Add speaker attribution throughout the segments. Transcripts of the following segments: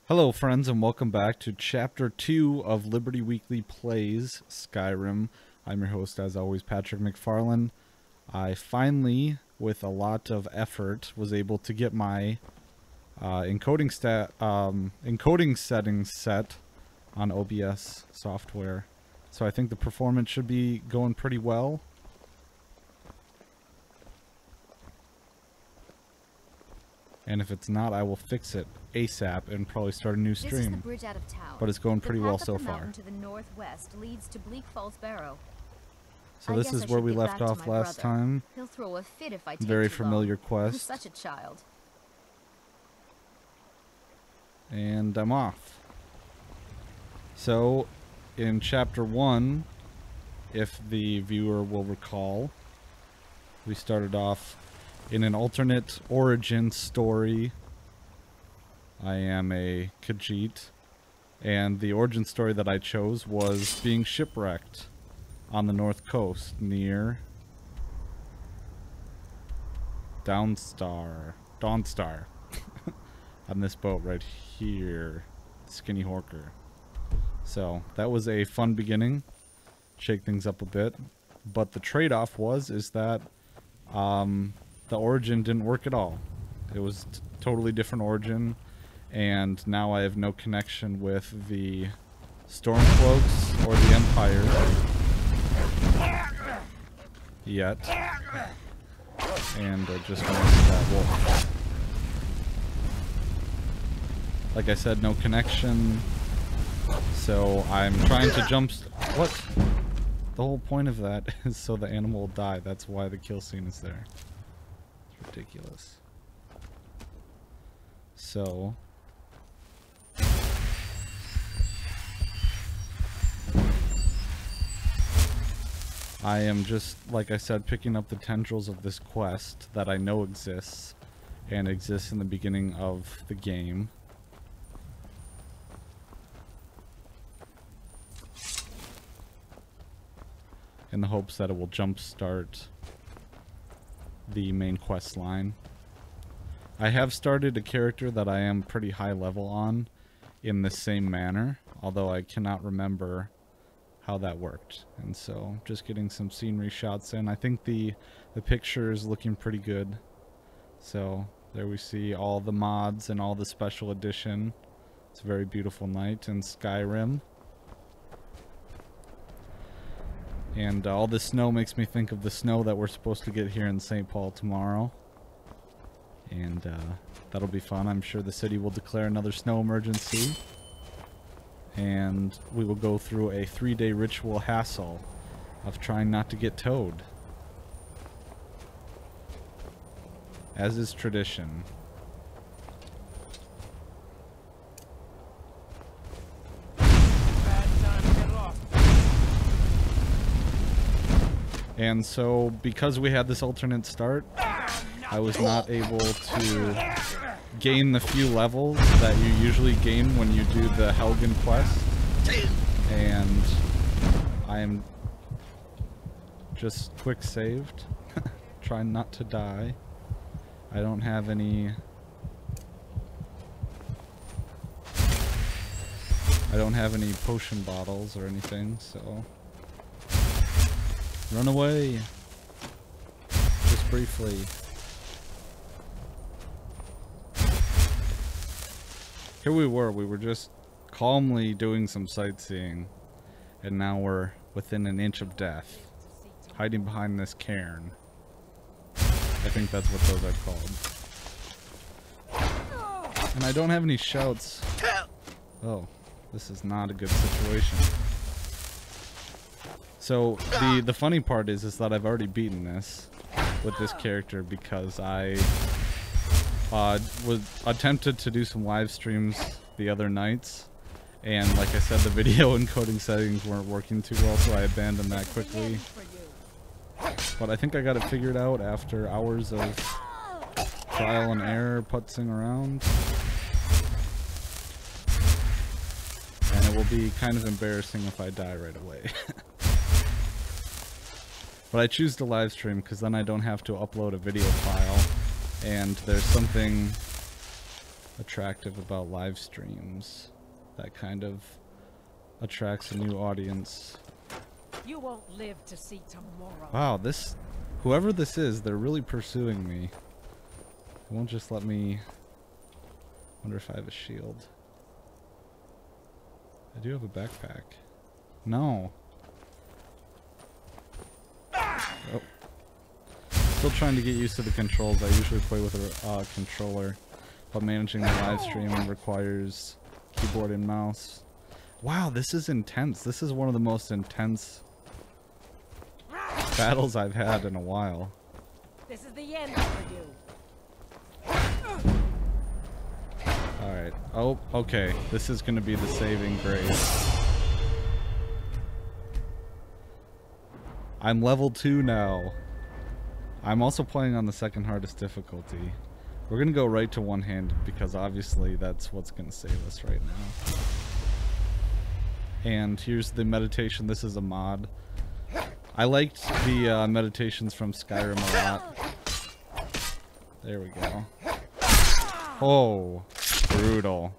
Speaker 1: Hello friends and welcome back to Chapter 2 of Liberty Weekly Plays Skyrim. I'm your host as always, Patrick McFarlane. I finally, with a lot of effort, was able to get my encoding settings set on OBS software. So I think the performance should be going pretty well. And if it's not, I will fix it ASAP and probably start a new stream.
Speaker 2: This is the bridge out of town.
Speaker 1: But it's going pretty well so far.
Speaker 2: The path up the mountain to the northwest leads to Bleak Barrow.
Speaker 1: So this is where we left off last time.
Speaker 2: He'll throw a fit if I take
Speaker 1: Very
Speaker 2: too
Speaker 1: familiar
Speaker 2: long.
Speaker 1: quest.
Speaker 2: I'm such a child.
Speaker 1: And I'm off. So, in Chapter 1, if the viewer will recall, we started off in an alternate origin story. I am a Khajiit, and the origin story that I chose was being shipwrecked on the north coast near Dawnstar on this boat right here, Skinny Horker. So that was a fun beginning, shake things up a bit, but the trade-off is that the origin didn't work at all. It was totally different origin, and now I have no connection with the Stormcloaks or the Empire yet, and I just missed that wolf. Like I said, no connection, so I'm trying to jump. What? The whole point of that is so the animal will die. That's why the kill scene is there. Ridiculous. So I am just, like I said, picking up the tendrils of this quest that I know exists and exists in the beginning of the game. In the hopes that it will jumpstart the main quest line. I have started a character that I am pretty high level on in the same manner, although I cannot remember how that worked. And so just getting some scenery shots in. I think the picture is looking pretty good. So there we see all the mods and all the special edition. It's a very beautiful night in Skyrim. And all this snow makes me think of the snow that we're supposed to get here in St. Paul tomorrow. And that'll be fun. I'm sure the city will declare another snow emergency. And we will go through a 3-day ritual hassle of trying not to get towed, as is tradition. And so, because we had this alternate start, I was not able to gain the few levels that you usually gain when you do the Helgen quest. And I am just quick saved, trying not to die. I don't have any... potion bottles or anything, so... Run away! Just briefly. Here we were just calmly doing some sightseeing, and now we're within an inch of death, hiding behind this cairn. I think that's what those are called. And I don't have any shouts. Oh, this is not a good situation. So the funny part is that I've already beaten this with this character because I was attempted to do some live streams the other nights, and like I said, the video encoding settings weren't working too well, so I abandoned that quickly. But I think I got it figured out after hours of trial and error, putzing around. And it will be kind of embarrassing if I die right away. But I choose to live stream because then I don't have to upload a video file, and there's something attractive about live streams. That kind of attracts a new audience.
Speaker 3: You won't live to see tomorrow.
Speaker 1: Wow, whoever this is, they're really pursuing me. They won't just let me. Wonder if I have a shield. I do have a backpack. No. Oh. Still trying to get used to the controls. I usually play with a controller, but managing the live stream requires keyboard and mouse. Wow, this is intense. This is one of the most intense battles I've had in a while.
Speaker 3: This is the end for you.
Speaker 1: Alright. Oh, okay. This is gonna be the saving grace. I'm level 2 now. I'm also playing on the second hardest difficulty. We're gonna go right to one-handed because obviously that's what's gonna save us right now. And here's the meditation. This is a mod. I liked the meditations from Skyrim a lot. There we go. Oh, brutal.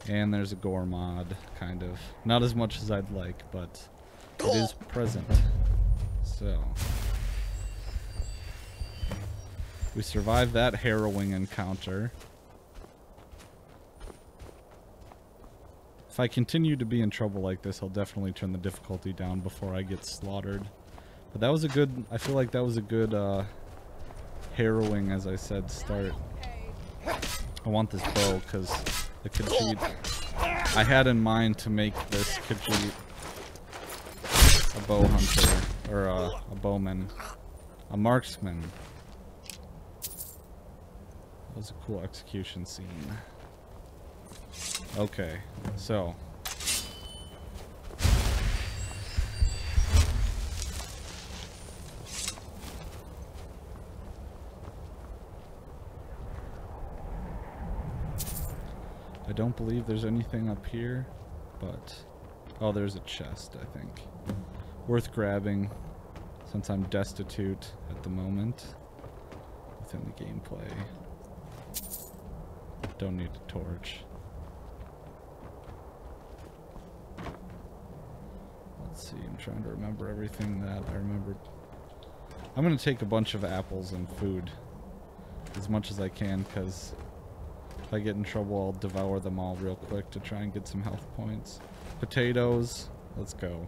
Speaker 1: And there's a gore mod, kind of. Not as much as I'd like, but it is present. So. We survived that harrowing encounter. If I continue to be in trouble like this, I'll definitely turn the difficulty down before I get slaughtered. But that was a good, I feel like that was a good harrowing, as I said, start. I want this bow because the Khajiit, I had in mind to make this Khajiit a bow hunter, or a bowman, a marksman. That was a cool execution scene. Okay, so. I don't believe there's anything up here, but... Oh, there's a chest, I think. Worth grabbing, since I'm destitute at the moment within the gameplay. Don't need a torch. Let's see, I'm trying to remember everything that I remembered. I'm gonna take a bunch of apples and food. As much as I can, because if I get in trouble, I'll devour them all real quick to try and get some health points. Potatoes, let's go.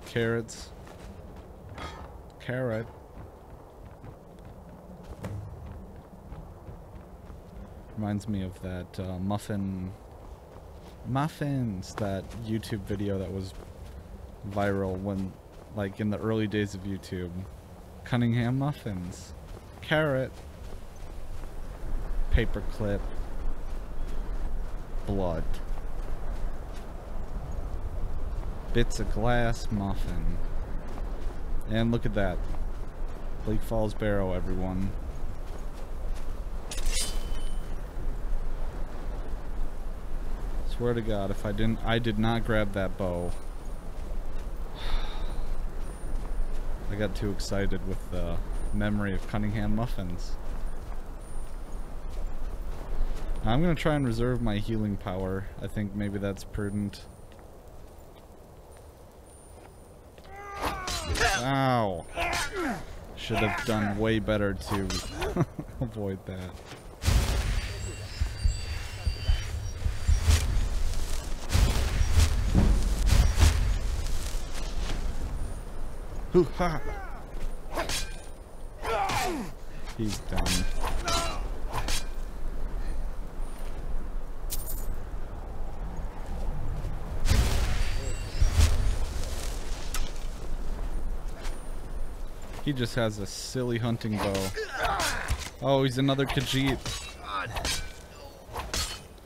Speaker 1: Carrots. Carrot. Reminds me of that muffins, that YouTube video that was viral when, like, in the early days of YouTube. Cunningham muffins. Carrot. Paperclip. Blood. Bits of glass muffin. And look at that. Bleak Falls Barrow, everyone. Swear to God, if I did not grab that bow. I got too excited with the memory of Cunningham muffins. Now I'm gonna try and reserve my healing power. I think maybe that's prudent. Ow! Should have done way better to avoid that. Hoo-ha! He's done. He just has a silly hunting bow. Oh, he's another Khajiit.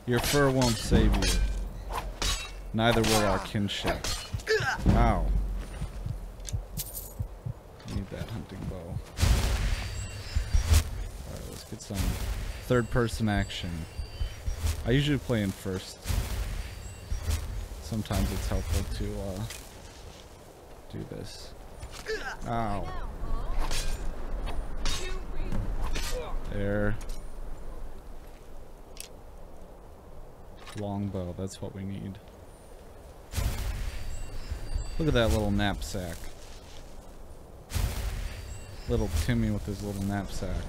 Speaker 1: Your fur won't save you. Neither will our kinship. Ow. Need that hunting bow. Alright, let's get some third-person action. I usually play in first. Sometimes it's helpful to do this. Ow. There. Longbow, that's what we need. Look at that little knapsack. Little Timmy with his little knapsack.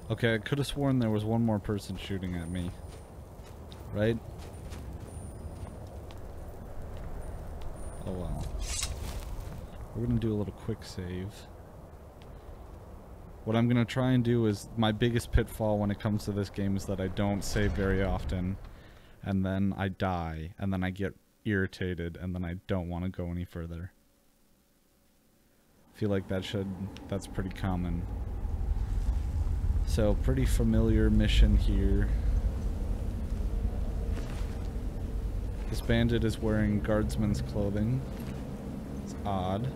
Speaker 1: Okay, I could have sworn there was one more person shooting at me. Right? Oh well. We're gonna do a little quick save. What I'm gonna try and do is, my biggest pitfall when it comes to this game is that I don't save very often, and then I die, and then I get irritated, and then I don't want to go any further. I feel like that's pretty common. So, pretty familiar mission here. This bandit is wearing guardsman's clothing. It's odd.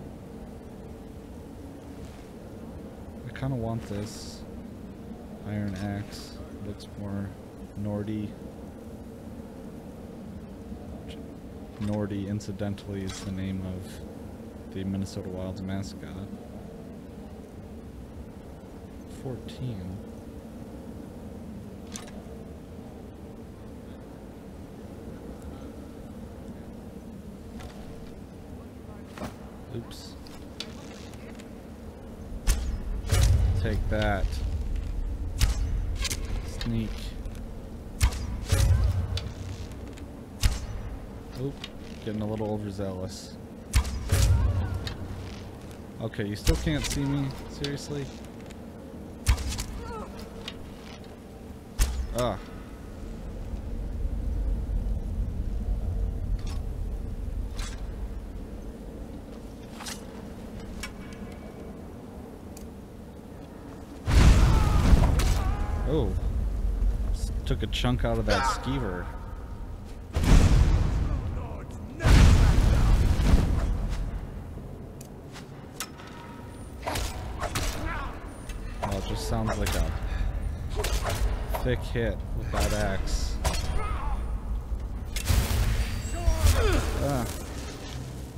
Speaker 1: I kind of want this. Iron axe. Looks more Nordy. Nordy, incidentally, is the name of the Minnesota Wild's mascot. 14. Oops. Take that. Sneak. Oop, getting a little overzealous. Okay, you still can't see me? Seriously? Ah. Oh. Took a chunk out of that skeever. Oh, it just sounds like a thick hit with that axe.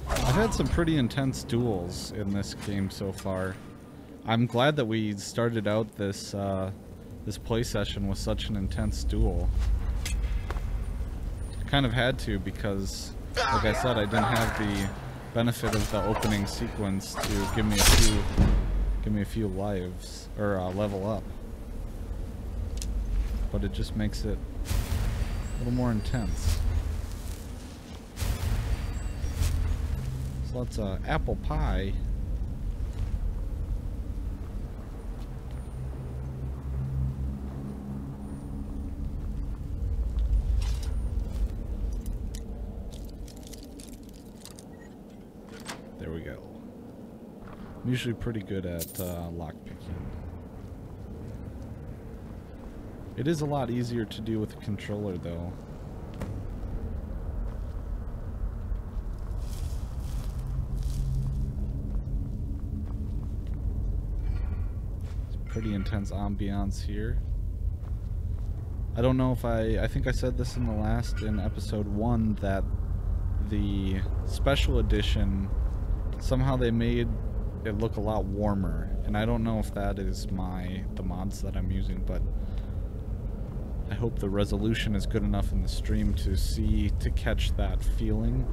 Speaker 1: I've had some pretty intense duels in this game so far. I'm glad that we started out this this play session with such an intense duel. Kind of had to, because, like I said, I didn't have the benefit of the opening sequence to give me a few lives or level up. But it just makes it a little more intense. So that's apple pie. There we go. I'm usually pretty good at lockpicking. It is a lot easier to do with a controller, though. It's pretty intense ambiance here. I don't know if I think I said this in episode 1, that the special edition, somehow they made it look a lot warmer, and I don't know if that is the mods that I'm using, but I hope the resolution is good enough in the stream to catch that feeling.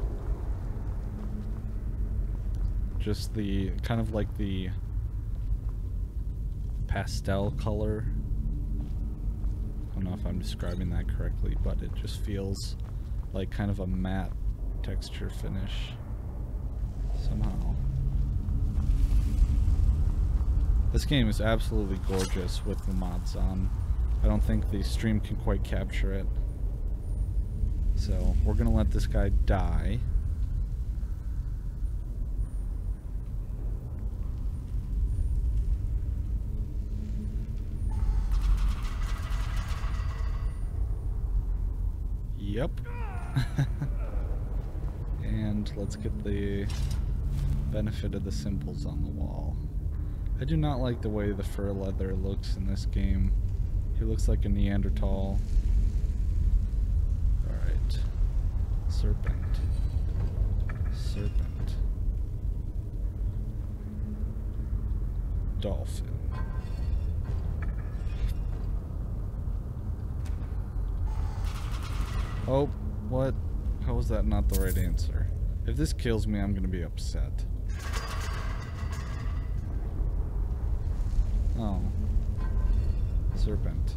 Speaker 1: Just the kind of like the pastel color. I don't know if I'm describing that correctly, but it just feels like kind of a matte texture finish somehow. This game is absolutely gorgeous with the mods on. I don't think the stream can quite capture it. So we're gonna let this guy die. Yep. And let's get the benefit of the symbols on the wall. I do not like the way the fur leather looks in this game. He looks like a Neanderthal. Alright. Serpent. Serpent. Dolphin. Oh, what? How was that not the right answer? If this kills me, I'm gonna be upset. Oh. Serpent.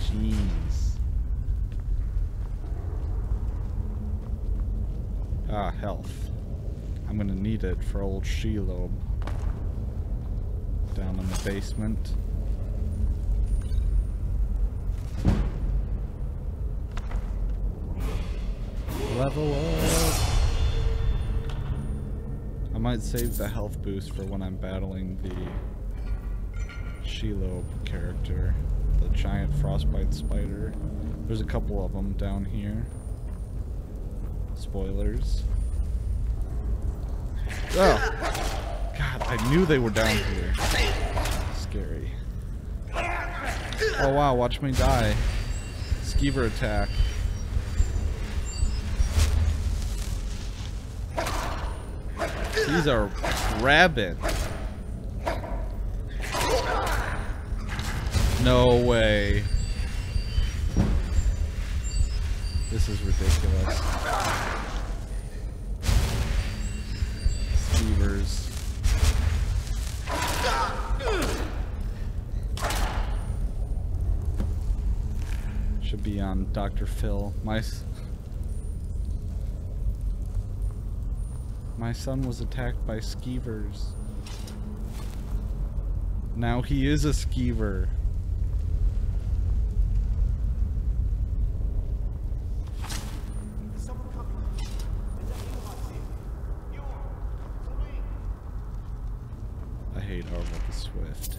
Speaker 1: Jeez. Ah, health. I'm gonna need it for old Shelob. Down in the basement. Level up! I might save the health boost for when I'm battling the Shelob character. The giant frostbite spider. There's a couple of them down here. Spoilers. Oh! God, I knew they were down here. Scary. Oh wow, watch me die. Skeever attack. These are rabid. No way. This is ridiculous. Skeevers. Should be on Dr. Phil. My son was attacked by skeevers. Now he is a skeever. I hate Orville the Swift.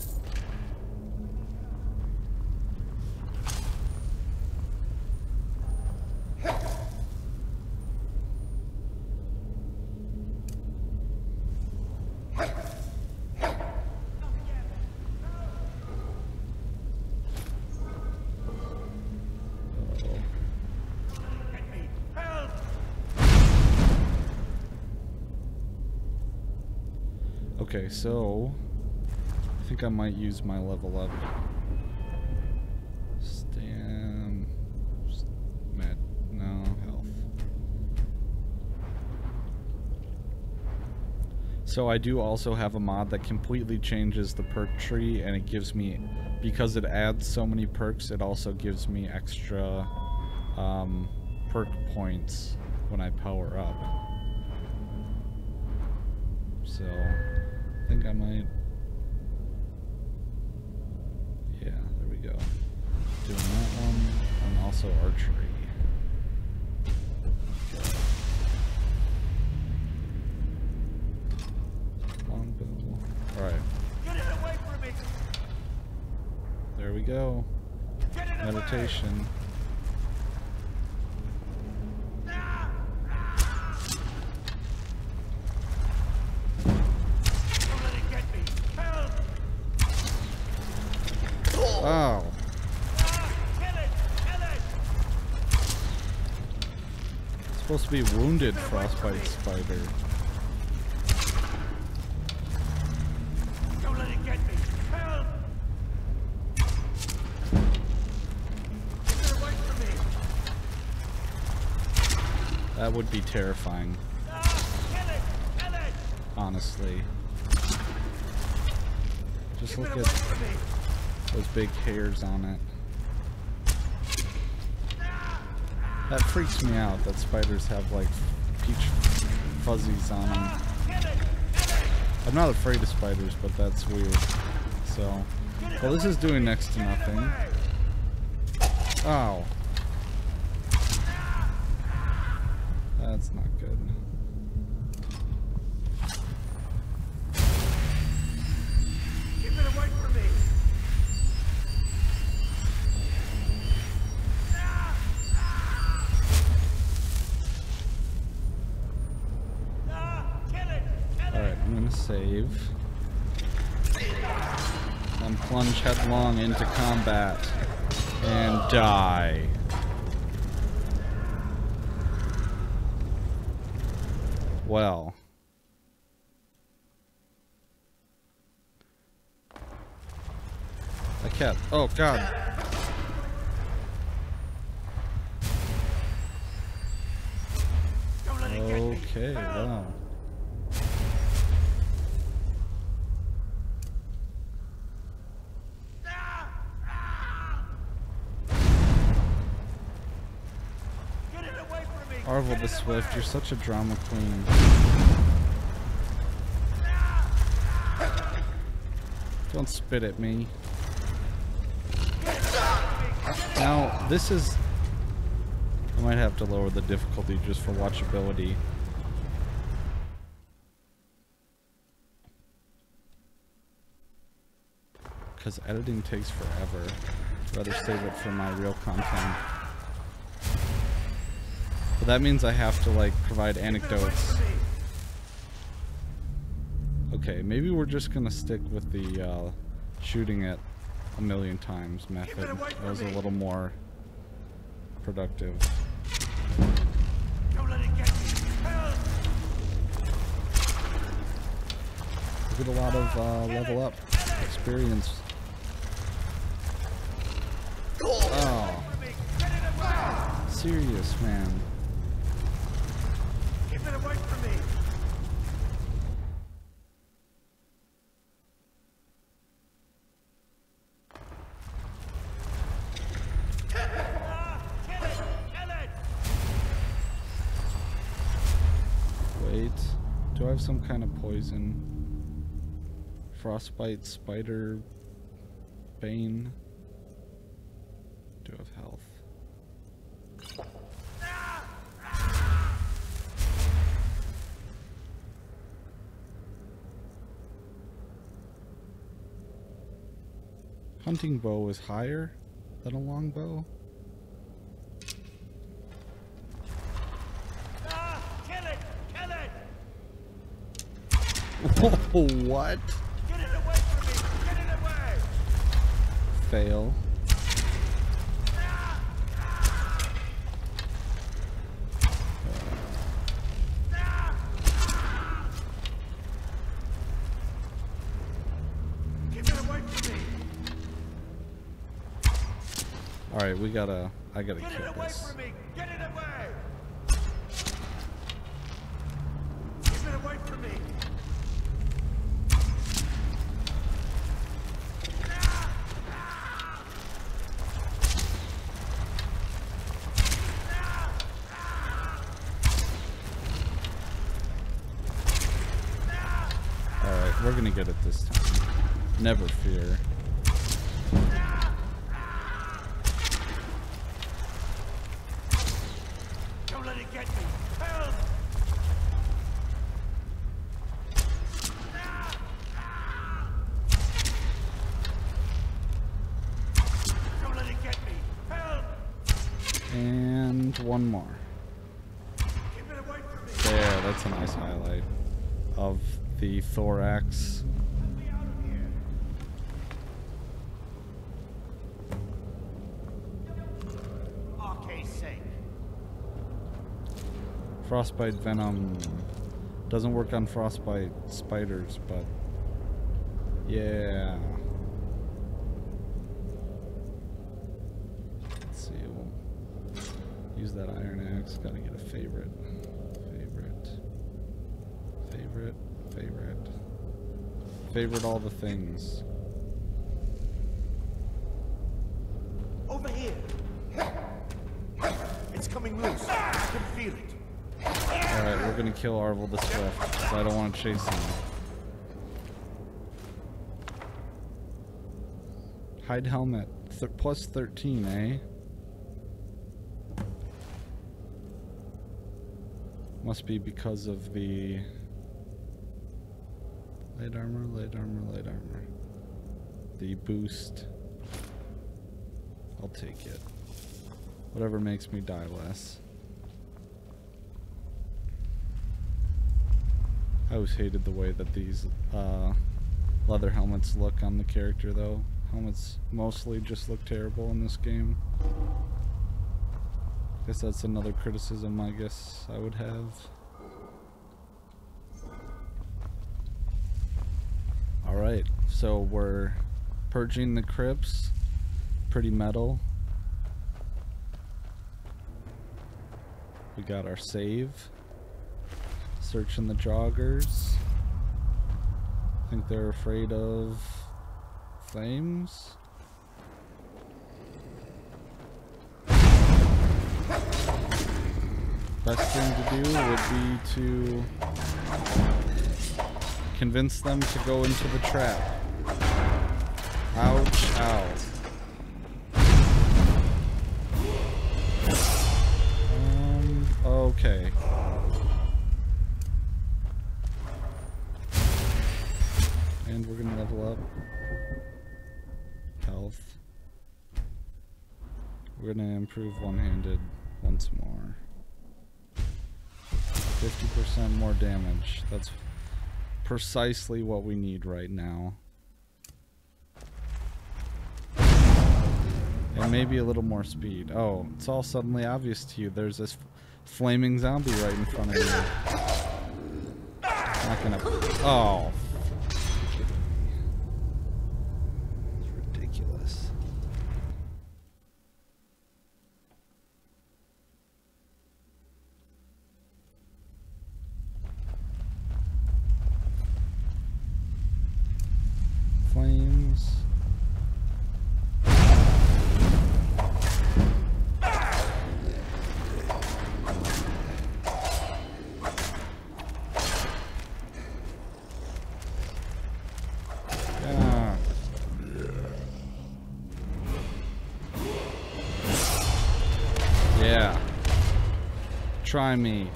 Speaker 1: Okay, so I think I might use my level up. No, health. So I do also have a mod that completely changes the perk tree, and it gives me, because it adds so many perks, it also gives me extra perk points when I power up. So I think I might, yeah, there we go. Doing that one, and also archery. Longbow. Alright.
Speaker 4: Get it away from me!
Speaker 1: There we go. Meditation. Oh. It's supposed to be wounded frostbite spider.
Speaker 4: Don't let it get me. Help! Get away from me.
Speaker 1: That would be terrifying.
Speaker 4: Kill it! Kill it!
Speaker 1: Honestly. Just look at
Speaker 4: From me.
Speaker 1: those big hairs on it. That freaks me out that spiders have like peach fuzzies on them. I'm not afraid of spiders, but that's weird. So, well, this is doing next to nothing. Oh. That's not good.
Speaker 4: Keep it away from me.
Speaker 1: Alright, I'm gonna save. And plunge headlong into combat. And die. Well. I can't. Oh, God.
Speaker 4: Don't let it get me.
Speaker 1: Okay, wow.
Speaker 4: Get it away from me.
Speaker 1: Arvel
Speaker 4: Get
Speaker 1: the
Speaker 4: it
Speaker 1: Swift,
Speaker 4: away.
Speaker 1: you're such a drama queen. Don't spit at me. Now, this is... I might have to lower the difficulty just for watchability. Because editing takes forever. I'd rather save it for my real content. But that means I have to, like, provide anecdotes. Okay, maybe we're just gonna stick with the shooting it a million times method. That was a little more productive.
Speaker 4: Don't let it get me. Help!
Speaker 1: We get a lot of level up experience. Oh,
Speaker 4: Get it away.
Speaker 1: serious, man.
Speaker 4: Keep it away from me. Kill it! Kill it!
Speaker 1: Wait, do I have some kind of poison? Frostbite, spider, bane. Do have health. Hunting bow is higher than a longbow.
Speaker 4: Kill it! Kill it!
Speaker 1: What?
Speaker 4: Get it away from me! Get it away!
Speaker 1: Fail.
Speaker 4: Keep it away from me!
Speaker 1: Alright, I gotta
Speaker 4: Get it
Speaker 1: kill
Speaker 4: away
Speaker 1: this.
Speaker 4: from me! Get it away! Keep it away from me!
Speaker 1: Alright, we're gonna get it this time. Never fear.
Speaker 4: Don't let it get me! Help! Don't let it get me! Help!
Speaker 1: And one more.
Speaker 4: Keep it away from me!
Speaker 1: There, that's a nice highlight of the thorax.
Speaker 4: Let me out of here! Arcade's sake.
Speaker 1: Frostbite venom doesn't work on frostbite spiders, but yeah. Let's see, we'll use that iron axe. Gotta get a favorite. Favorite all the things.
Speaker 4: Over here! It's coming loose. I can feel it.
Speaker 1: Alright, we're gonna kill Arvel the Swift, so I don't want to chase him. Hide helmet. Plus 13, eh? Must be because of the... Light armor. The boost. I'll take it. Whatever makes me die less. I always hated the way that these leather helmets look on the character, though. Helmets mostly just look terrible in this game. Guess that's another criticism I would have. Alright, so we're purging the crypts. Pretty metal. We got our save. Searching the joggers. I think they're afraid of flames. Best thing to do would be to convince them to go into the trap. Ouch, ow. Okay. And we're gonna level up health. We're gonna improve one-handed once more. 50% more damage. That's precisely what we need right now. And maybe a little more speed. Oh, it's all suddenly obvious to you. There's this flaming zombie right in front of you. Not gonna... Oh. It's ridiculous. Flames. Yeah. Try me.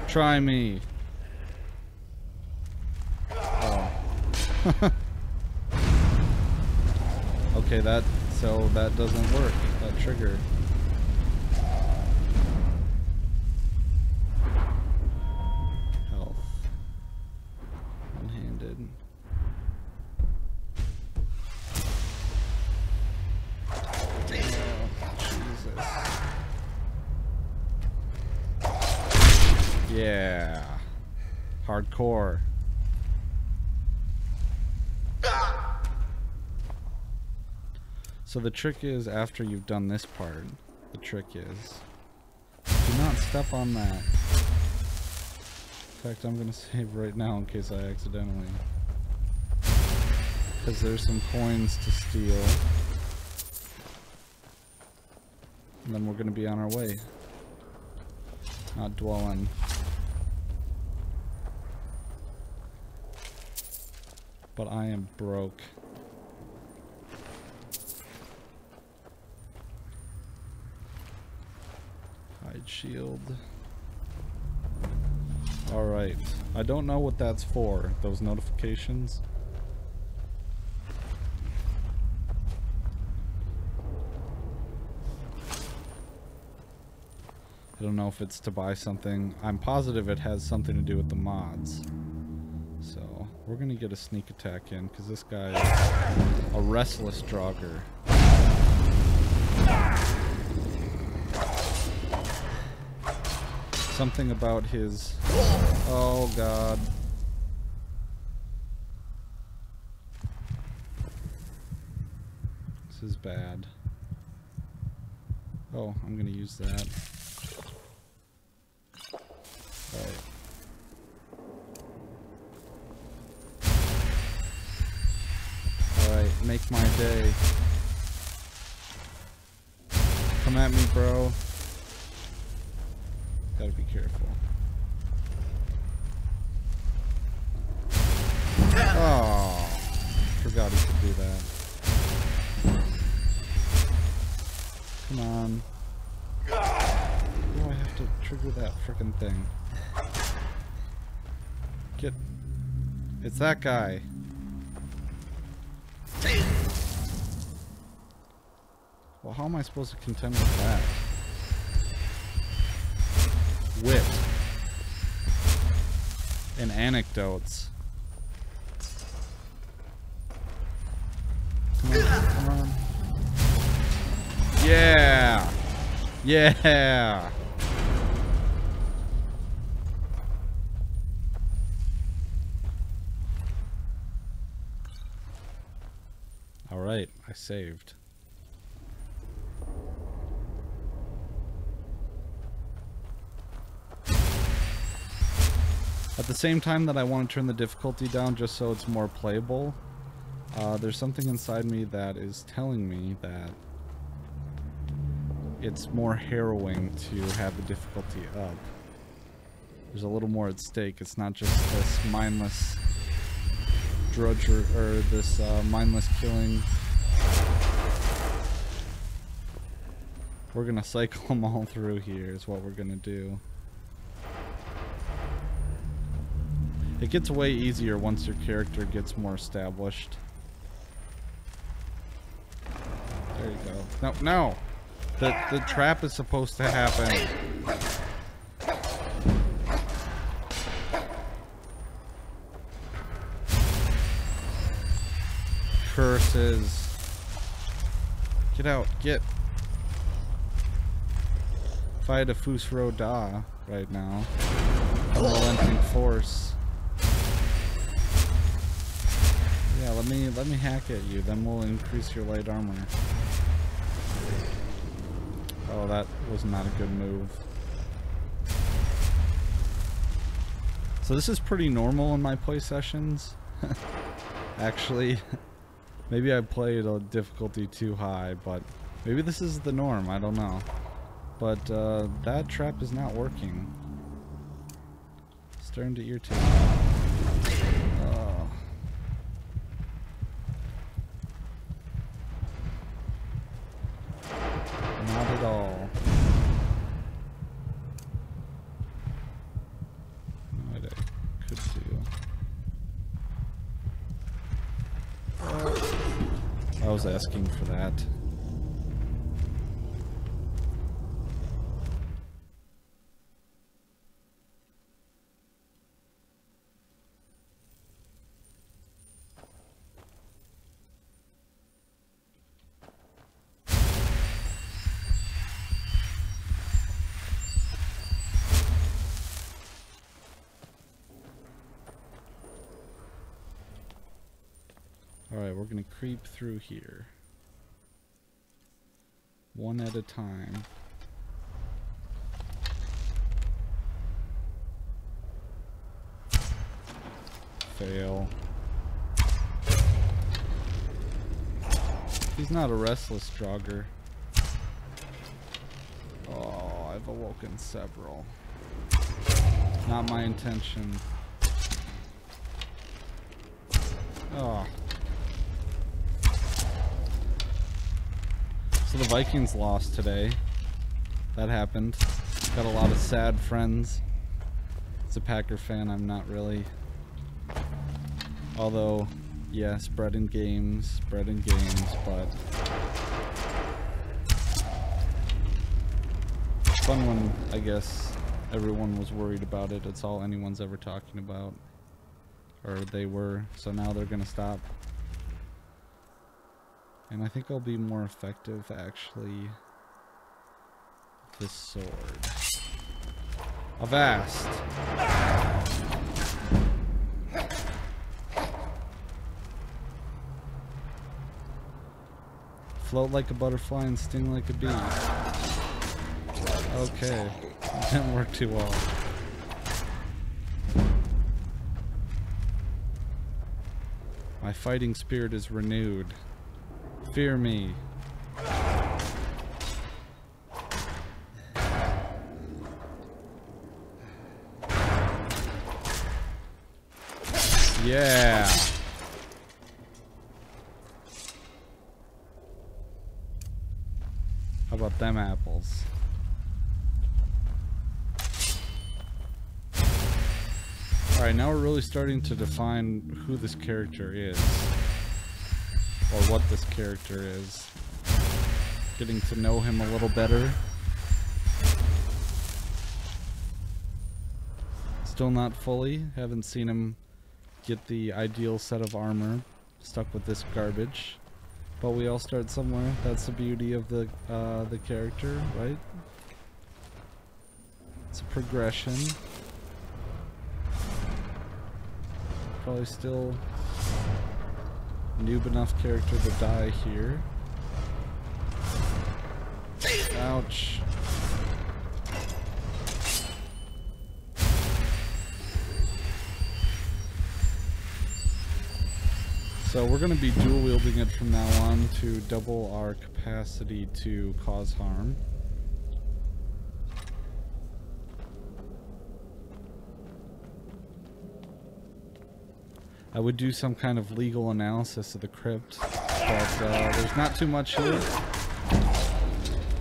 Speaker 1: Try me. Oh. Okay, so that doesn't work. That trigger. Health. One-handed. Yeah. Hardcore. So the trick is, after you've done this part, the trick is, do not step on that. In fact, I'm gonna save right now in case I accidentally. Because there's some coins to steal. And then we're gonna be on our way. Not dwelling. But I am broke. Hide shield. Alright. I don't know what that's for, those notifications. I don't know if it's to buy something. I'm positive it has something to do with the mods. So, we're gonna get a sneak attack in, because this guy is a restless jogger. Something about his... Oh god. This is bad. Oh, I'm gonna use that. Alright. Alright, make my day. Come at me, bro. Gotta be careful. Oh, forgot he could do that. Come on. Oh, I have to trigger that frickin' thing. Get... It's that guy. Well, how am I supposed to contend with that? Wit. And anecdotes. Come on, come on. Yeah! Yeah! Alright, I saved. At the same time that I want to turn the difficulty down just so it's more playable, there's something inside me that is telling me that it's more harrowing to have the difficulty up. There's a little more at stake. It's not just this mindless drudgery, or this mindless killing. We're gonna cycle them all through here is what we're gonna do. It gets way easier once your character gets more established. There you go. No, no! The trap is supposed to happen. Curses. Get out, get. If I had a Fusro Da right now, unrelenting force. Yeah, let me hack at you, then we'll increase your light armor. Oh, that was not a good move. So this is pretty normal in my play sessions. Actually, maybe I played a difficulty too high, but maybe this is the norm, I don't know. But that trap is not working. Starting to irritate me. Oh. Not at all. What I could do. I was asking for that. Alright, we're gonna creep through here. One at a time. Fail. He's not a restless jogger. Oh, I've awoken several. Not my intention. Oh. So the Vikings lost today. That happened. Got a lot of sad friends. As a Packer fan, I'm not really. Although, yes, bread and games, but it's fun when, I guess, everyone was worried about it. It's all anyone's ever talking about. Or they were, so now they're gonna stop. And I think I'll be more effective, actually, with this sword. Avast! Float like a butterfly and sting like a bee. Okay, that didn't work too well. My fighting spirit is renewed. Fear me. Yeah. How about them apples? Alright, now we're really starting to define who this character is. Or what this character is. Getting to know him a little better. Still not fully. Haven't seen him get the ideal set of armor. Stuck with this garbage. But we all start somewhere. That's the beauty of the character, right? It's a progression. Probably still noob enough character to die here. Ouch. So we're going to be dual wielding it from now on to double our capacity to cause harm. I would do some kind of legal analysis of the crypt, but there's not too much here.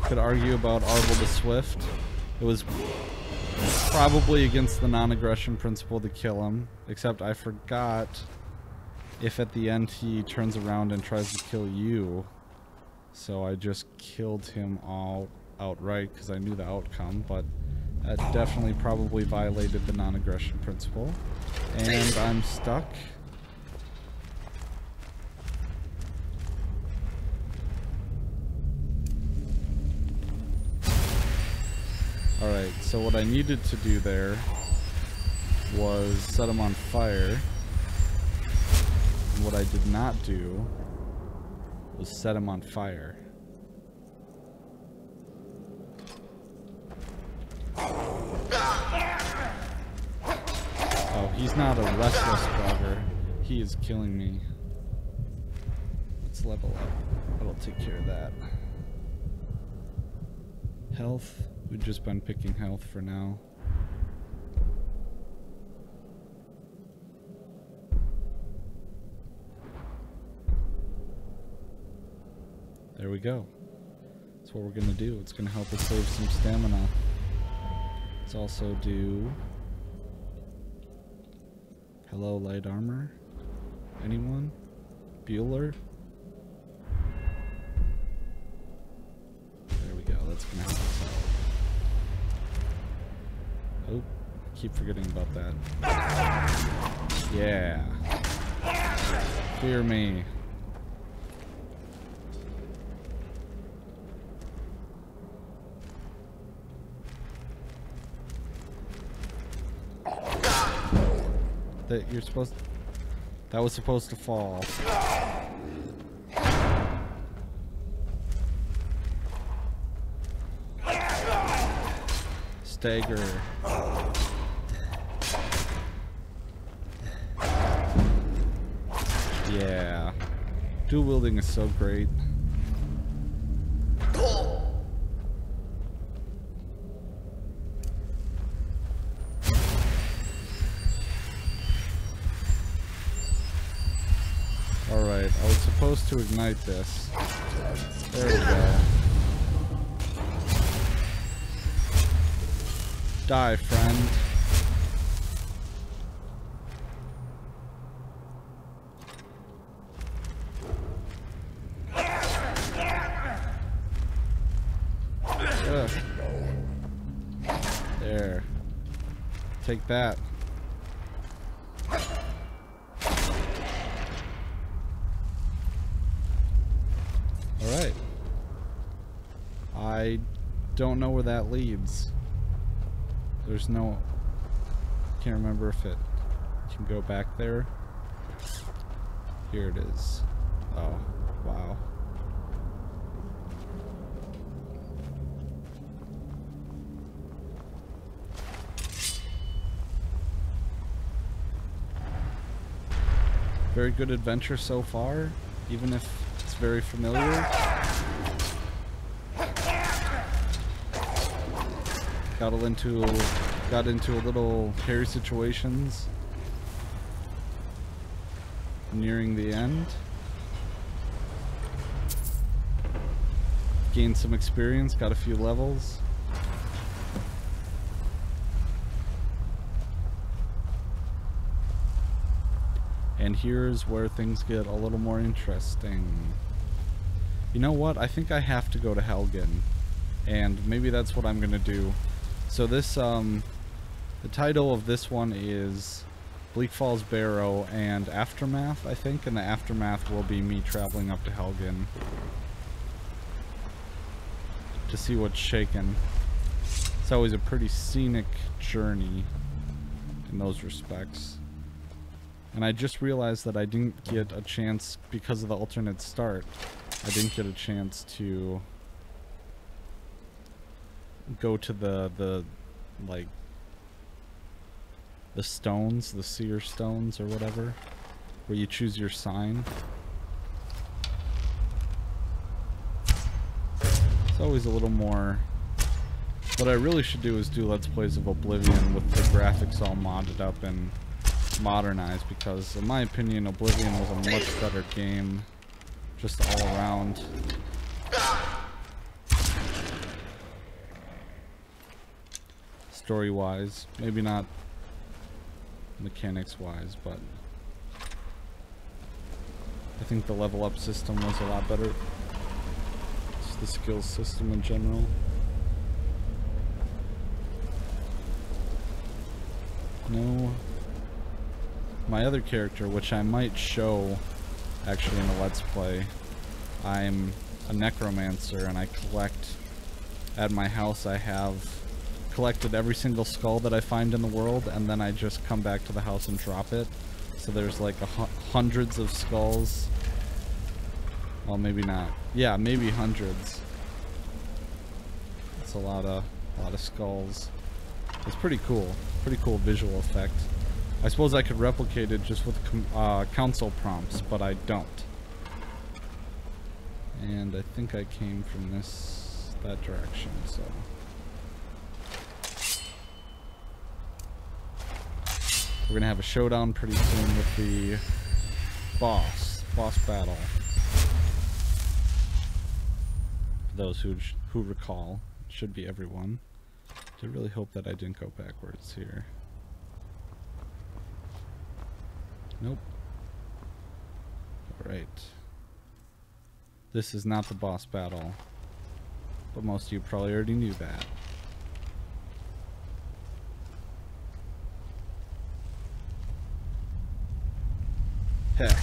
Speaker 1: Could argue about Arvel the Swift. It was probably against the non-aggression principle to kill him, except I forgot if at the end he turns around and tries to kill you. So I just killed him all outright because I knew the outcome, but that definitely probably violated the non-aggression principle. And I'm stuck. Alright, so what I needed to do there was set him on fire. And what I did not do was set him on fire. Oh, he's not a restless bugger. He is killing me. Let's level up. That'll take care of that. Health. We've just been picking health for now. There we go. That's what we're gonna do. It's gonna help us save some stamina. Let's also do... Hello, light armor? Anyone? Bueller? There we go. That's gonna help us out. Oh, keep forgetting about that. Yeah. Fear me. That you're supposed to, that was supposed to fall. Stagger. Yeah. Dual wielding is so great. Alright, I was supposed to ignite this. There we go. Die, friend. Ugh. There. Take that. Alright. I don't know where that leads. There's no... Can't remember if it can go back there. Here it is. Oh, wow. Very good adventure so far, even if it's very familiar. Got into a little hairy situations nearing the end. Gained some experience, got a few levels. And here's where things get a little more interesting. You know what? I think I have to go to Helgen. And maybe that's what I'm gonna do. So this, the title of this one is Bleak Falls Barrow and Aftermath, I think. And the Aftermath will be me traveling up to Helgen to see what's shaken. It's always a pretty scenic journey in those respects. And I just realized that I didn't get a chance, because of the alternate start, I didn't get a chance to go to the like, the stones, the seer stones or whatever, where you choose your sign. It's always a little more... What I really should do is do Let's Plays of Oblivion with the graphics all modded up and modernized, because in my opinion Oblivion was a much better game just all around. Story wise, maybe not mechanics wise, but I think the level up system was a lot better. Just the skills system in general. No. My other character, which I might show actually in a Let's Play, I'm a necromancer and I collect, at my house I have collected every single skull that I find in the world, and then I just come back to the house and drop it. So there's like hundreds of skulls. Well, maybe not. Yeah, maybe hundreds. It's a lot of skulls. It's pretty cool. Pretty cool visual effect. I suppose I could replicate it just with console prompts, but I don't. And I think I came from that direction, so. We're gonna have a showdown pretty soon with the boss battle. For those who recall, it should be everyone. I really hope that I didn't go backwards here. Nope. Alright. This is not the boss battle, but most of you probably already knew that. Heh.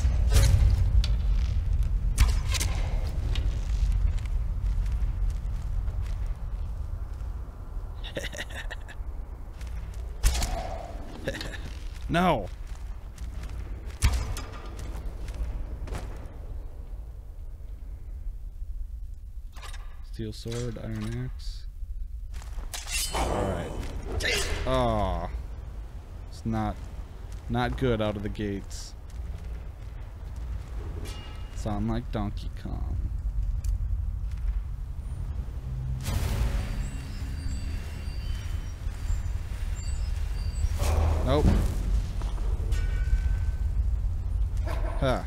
Speaker 1: No. Steel sword, iron axe. Alright. Oh. It's not good out of the gates. Sound like Donkey Kong. Nope. Ha.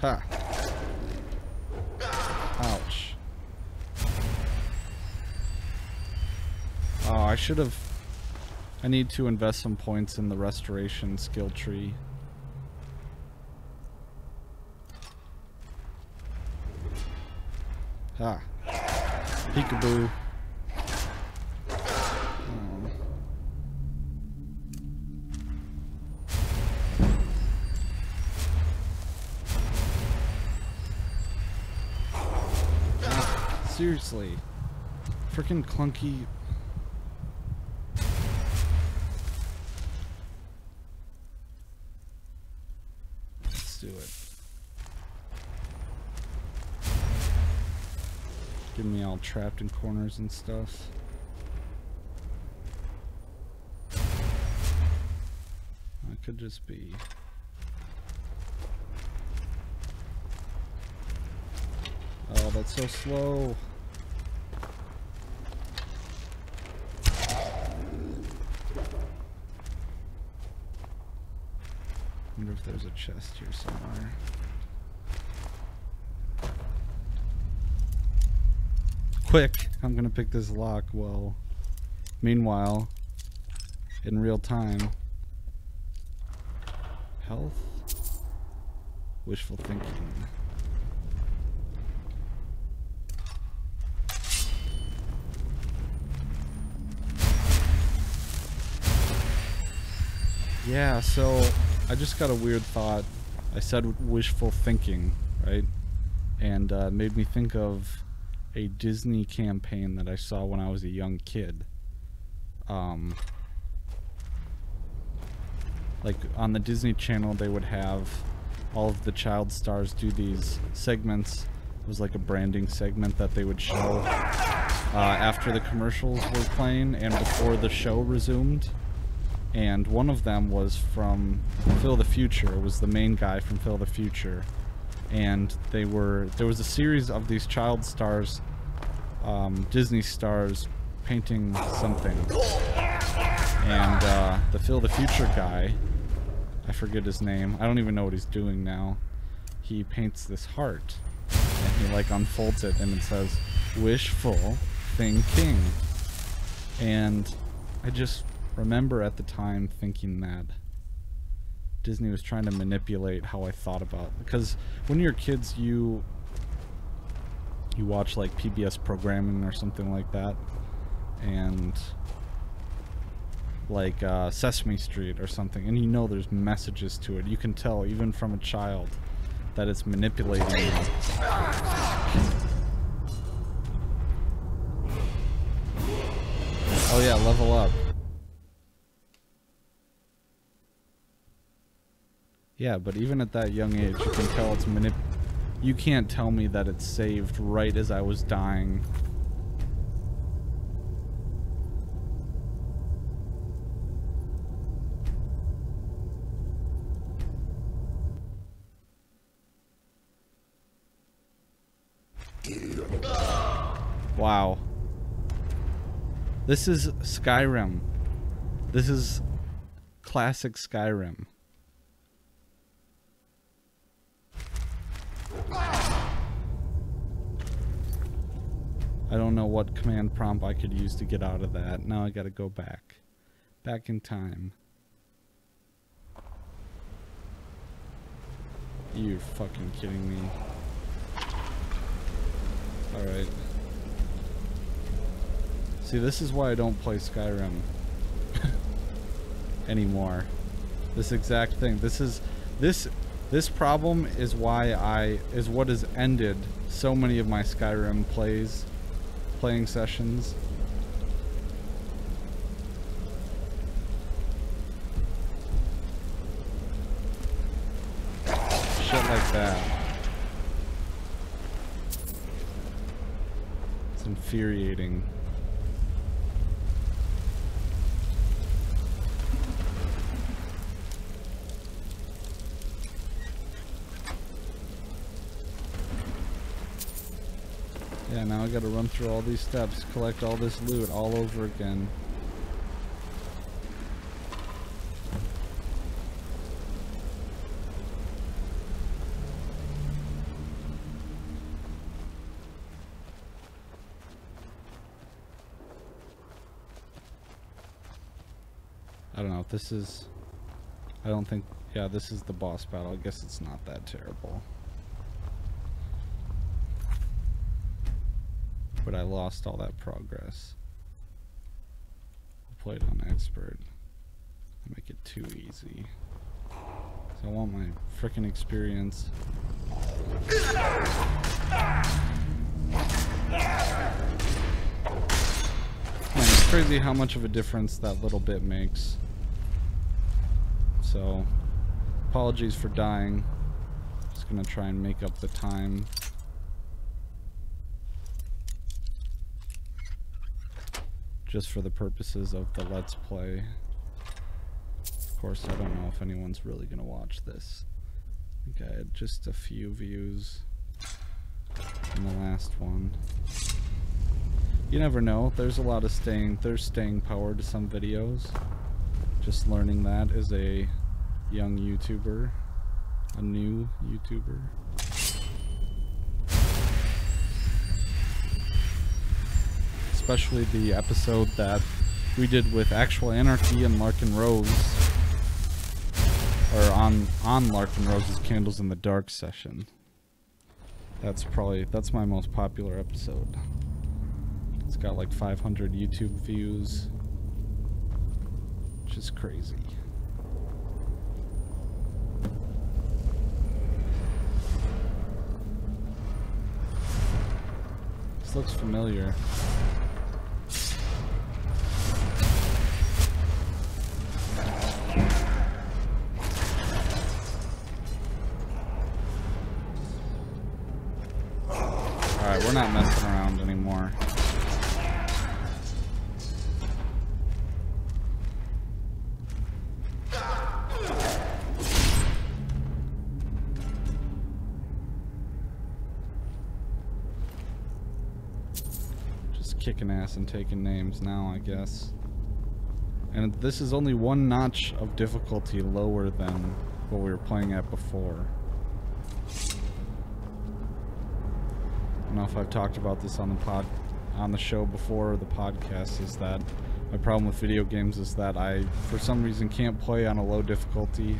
Speaker 1: Ha. Ouch. Oh, I should have... I need to invest some points in the restoration skill tree. Ha. Peekaboo. Seriously. Frickin' clunky. Let's do it. Get me all trapped in corners and stuff. I could just be... Oh, that's so slow. I wonder if there's a chest here somewhere. Quick! I'm gonna pick this lock. Well, meanwhile, in real time. Health? Wishful thinking. Yeah, so I just got a weird thought. I said wishful thinking, right? And it made me think of a Disney campaign that I saw when I was a young kid. like on the Disney Channel, they would have all of the child stars do these segments. It was like a branding segment that they would show after the commercials were playing and before the show resumed. And one of them was from Phil the Future. It was the main guy from Phil the Future. And there was a series of these child stars, Disney stars, painting something. And the Phil the Future guy, I forget his name, I don't even know what he's doing now, he paints this heart. And he like unfolds it and it says, wishful thinking. And I just remember at the time thinking that Disney was trying to manipulate how I thought about, because when you're kids you watch like PBS programming or something like that, and like Sesame Street or something, and you know there's messages to it. You can tell even from a child that it's manipulating you. Oh yeah, level up. Yeah, but even at that young age, you can tell it's you can't tell me that it's saved right as I was dying. Wow. This is Skyrim. This is classic Skyrim. I don't know what command prompt I could use to get out of that. Now I gotta go back. Back in time. You're fucking kidding me. Alright. See, this is why I don't play Skyrim anymore. This exact thing. This problem is why is what has ended so many of my Skyrim playing sessions. Shit like that. It's infuriating. Yeah, now I gotta run through all these steps, collect all this loot all over again. I don't know if this is... I don't think... Yeah, this is the boss battle. I guess it's not that terrible. But I lost all that progress. I'll play it on expert. I'll make it too easy. So I want my frickin' experience. Man, it's crazy how much of a difference that little bit makes. So, apologies for dying. Just gonna try and make up the time. Just for the purposes of the Let's Play. Of course, I don't know if anyone's really gonna watch this. I think I had just a few views in the last one. You never know. There's a lot of staying power to some videos. Just learning that as a young YouTuber, a new YouTuber. Especially the episode that we did with Actual Anarchy and Larkin Rose, or on Larkin Rose's Candles in the Dark session. That's my most popular episode. It's got like 500 YouTube views, which is crazy. This looks familiar. kicking ass and taking names now, I guess. And this is only one notch of difficulty lower than what we were playing at before. I don't know if I've talked about this on the show before, or the podcast, is that my problem with video games is that I, for some reason, can't play on a low difficulty.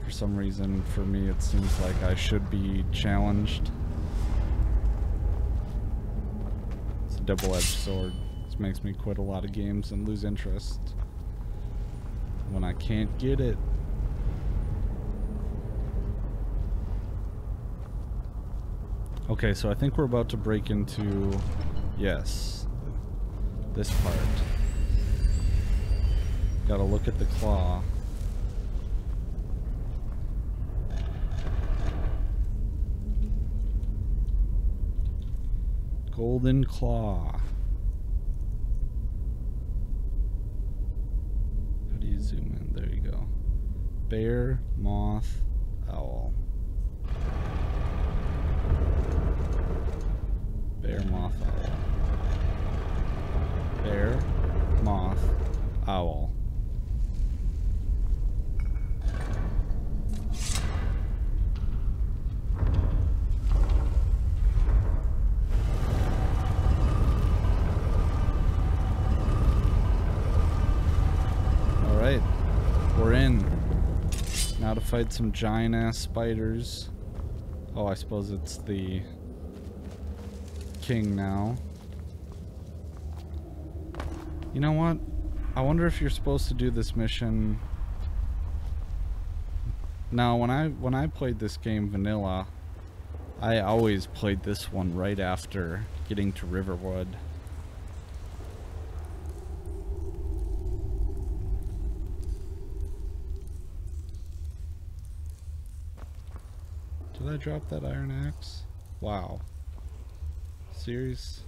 Speaker 1: For some reason, for me, it seems like I should be challenged. It's a double-edged sword. This makes me quit a lot of games and lose interest when I can't get it. Okay, so I think we're about to break into, yes, this part. Gotta look at the claw. Golden claw. How do you zoom in? There you go. Bear, moth, owl. Bear, moth, owl. Bear, moth, owl. Alright, we're in. Now to fight some giant ass spiders. Oh, I suppose it's the king now. You know what? I wonder if you're supposed to do this mission. Now, when I played this game vanilla, I always played this one right after getting to Riverwood. Did I drop that iron axe? Wow. Serious?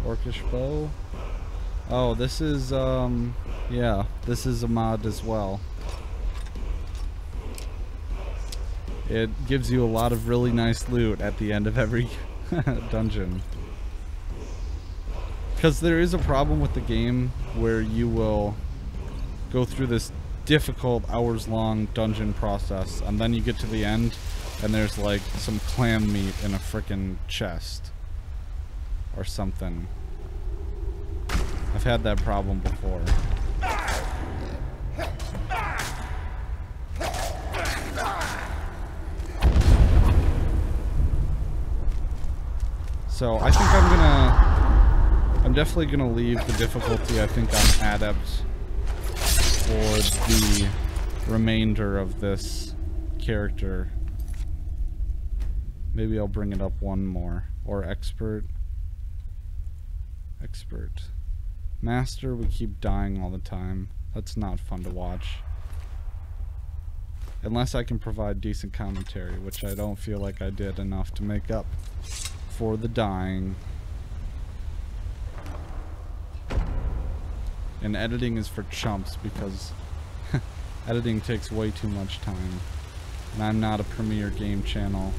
Speaker 1: Orcish bow. Oh, this is yeah, this is a mod as well. It gives you a lot of really nice loot at the end of every dungeon. Because there is a problem with the game where you will go through this difficult hours-long dungeon process, and then you get to the end, and there's like some clam meat in a frickin' chest. Or something. I've had that problem before. So I think I'm definitely gonna leave the difficulty, I think, on Adept for the remainder of this character. Maybe I'll bring it up one more. Or Expert. Expert. Master, we keep dying all the time. That's not fun to watch. Unless I can provide decent commentary, which I don't feel like I did enough to make up for the dying. And editing is for chumps because editing takes way too much time. And I'm not a premier game channel.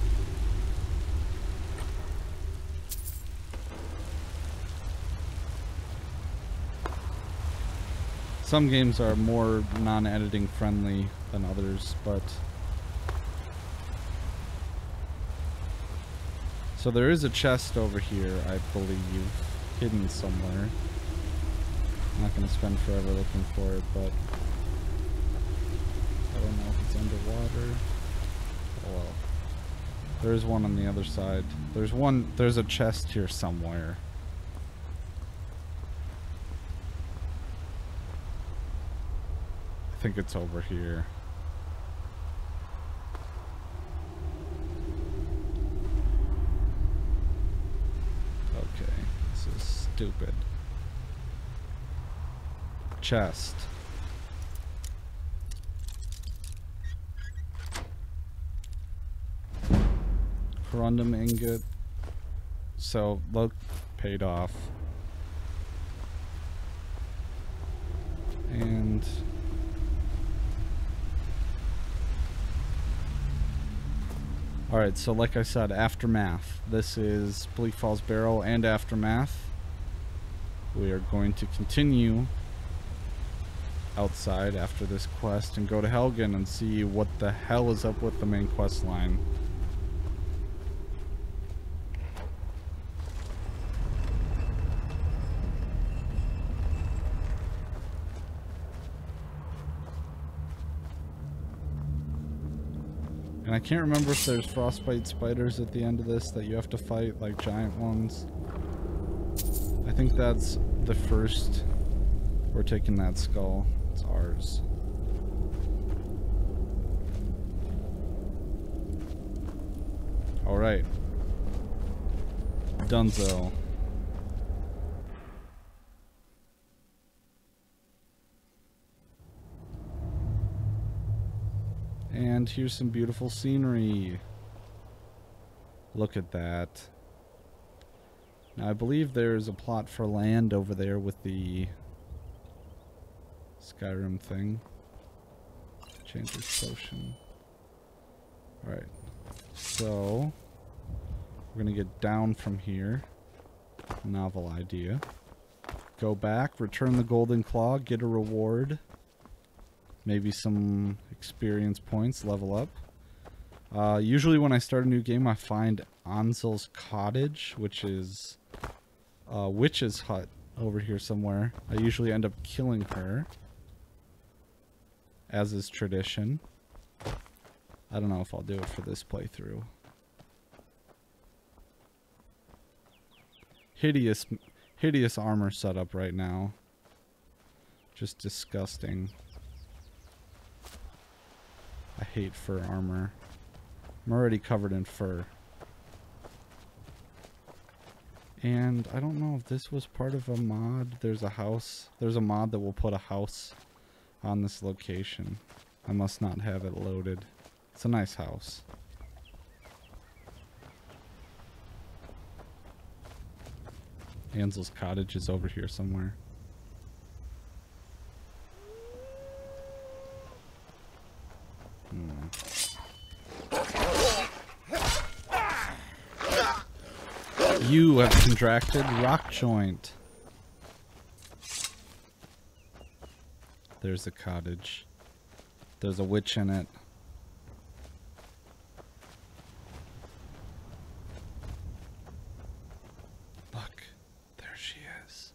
Speaker 1: Some games are more non-editing friendly than others, but... So there is a chest over here, I believe, hidden somewhere. I'm not going to spend forever looking for it, but... I don't know if it's underwater. Oh well. There is one on the other side. There's a chest here somewhere. I think it's over here. Okay, this is stupid. Chest. Corundum ingot. So, look, paid off. Alright, so like I said, Aftermath. This is Bleak Falls Barrow and Aftermath. We are going to continue outside after this quest and go to Helgen and see what the hell is up with the main quest line. And I can't remember if there's frostbite spiders at the end of this that you have to fight, like giant ones. I think that's the first. We're taking that skull. It's ours. Alright. Dunzo. And here's some beautiful scenery. Look at that. Now I believe there's a plot for land over there with the Skyrim thing. Change this potion. Alright. So we're gonna get down from here. Novel idea. Go back, return the golden claw, get a reward. Maybe some experience points, level up. Usually when I start a new game, I find Ansel's cottage, which is a witch's hut over here somewhere. I usually end up killing her, as is tradition. I don't know if I'll do it for this playthrough. Hideous armor setup right now. Just disgusting. I hate fur armor. I'm already covered in fur. And I don't know if this was part of a mod. There's a house. There's a mod that will put a house on this location. I must not have it loaded. It's a nice house. Ansel's cottage is over here somewhere. You have contracted rock joint. There's a cottage. There's a witch in it. Look, there she is.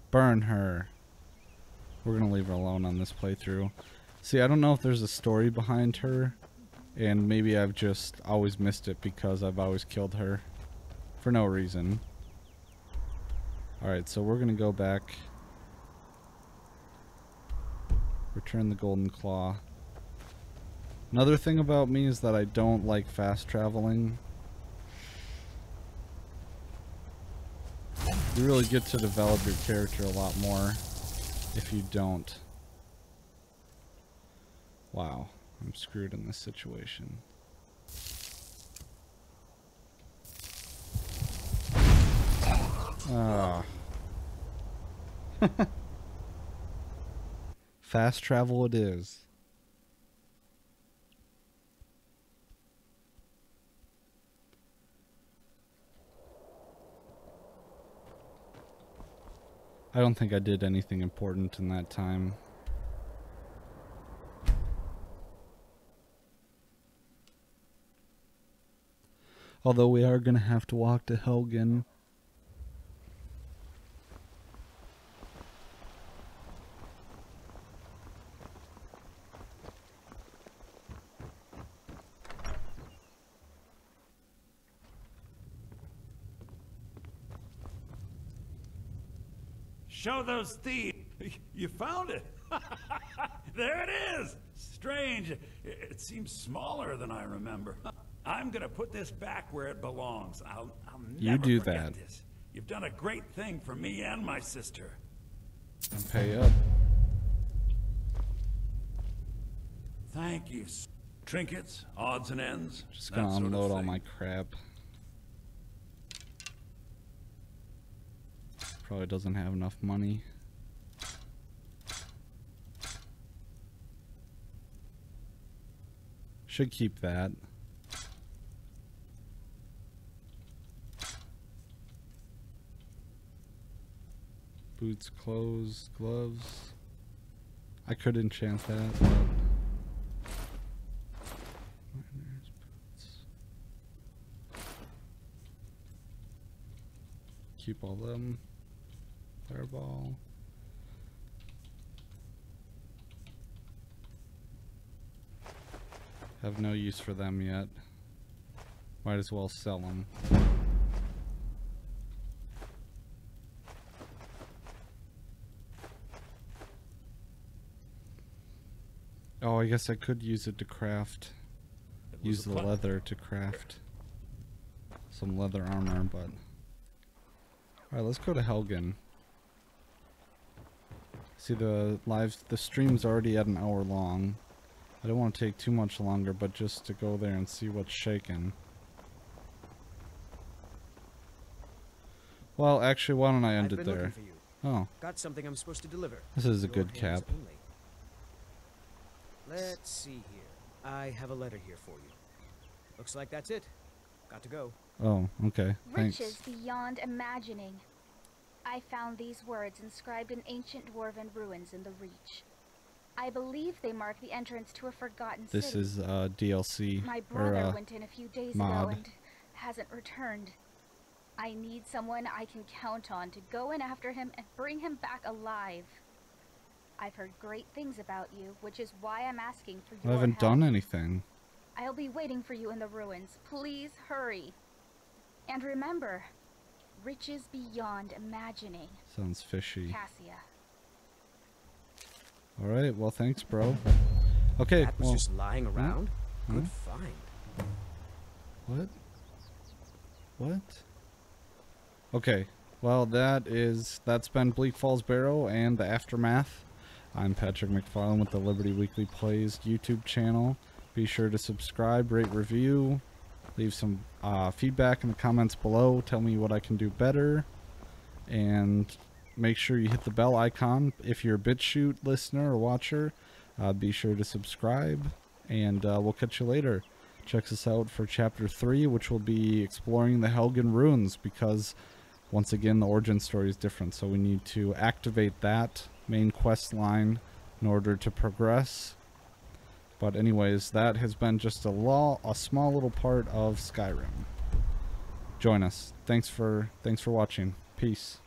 Speaker 1: Burn her. We're gonna leave her alone on this playthrough. See, I don't know if there's a story behind her, and maybe I've just always missed it because I've always killed her for no reason. Alright, so we're gonna go back. Return the golden claw. Another thing about me is that I don't like fast traveling. You really get to develop your character a lot more if you don't. Wow, I'm screwed in this situation. Ah. Fast travel it is. I don't think I did anything important in that time. Although we are going to have to walk to Helgen.
Speaker 5: Show those thieves. You found it. There it is. Strange. It seems smaller than I remember. I'm gonna put this back where it belongs. I'll never forget this. You've done a great thing for me and my sister.
Speaker 1: And pay up.
Speaker 5: Thank you. Trinkets, odds and ends.
Speaker 1: Just gonna unload all my crap. Probably doesn't have enough money. Should keep that. Boots, clothes, gloves. I could enchant that, but miner's boots. Keep all them. Fireball. Have no use for them yet. Might as well sell them. Oh, I guess I could use it to craft. Use the leather to craft some leather armor, but... Alright, let's go to Helgen. See, the stream's already at an hour long. I don't want to take too much longer, but just to go there and see what's shaking. Well, actually, why don't I end it there? Oh.
Speaker 6: Got something I'm supposed to deliver.
Speaker 1: This is a good cap.
Speaker 6: Let's see here. I have a letter here for you. Looks like that's it. Got to go.
Speaker 1: Oh, okay. Thanks.
Speaker 2: Riches beyond imagining. I found these words inscribed in ancient dwarven ruins in the Reach. I believe they mark the entrance to a forgotten city.
Speaker 1: This is DLC.
Speaker 2: My brother
Speaker 1: or,
Speaker 2: went in a few days
Speaker 1: mod.
Speaker 2: ago and hasn't returned. I need someone I can count on to go in after him and bring him back alive. I've heard great things about you, which is why I'm asking for your
Speaker 1: I haven't
Speaker 2: help.
Speaker 1: done anything.
Speaker 2: I'll be waiting for you in the ruins. Please hurry. And remember, riches beyond imagining.
Speaker 1: Sounds fishy.
Speaker 2: Cassia.
Speaker 1: Alright, well thanks, bro. Okay,
Speaker 6: That was
Speaker 1: well...
Speaker 6: just lying around?
Speaker 1: Hmm?
Speaker 6: Good find.
Speaker 1: What? What? Okay, well that's been Bleak Falls Barrow and the Aftermath. I'm Patrick McFarlane with the Liberty Weekly Plays YouTube channel. Be sure to subscribe, rate, review, leave some feedback in the comments below. Tell me what I can do better. And make sure you hit the bell icon. If you're a BitChute listener or watcher, be sure to subscribe. And we'll catch you later. Check us out for Chapter 3, which will be exploring the Helgen Ruins. Because, once again, the origin story is different. So we need to activate that main quest line in order to progress. But anyways, that has been just a small little part of Skyrim. Join us. Thanks for watching. Peace.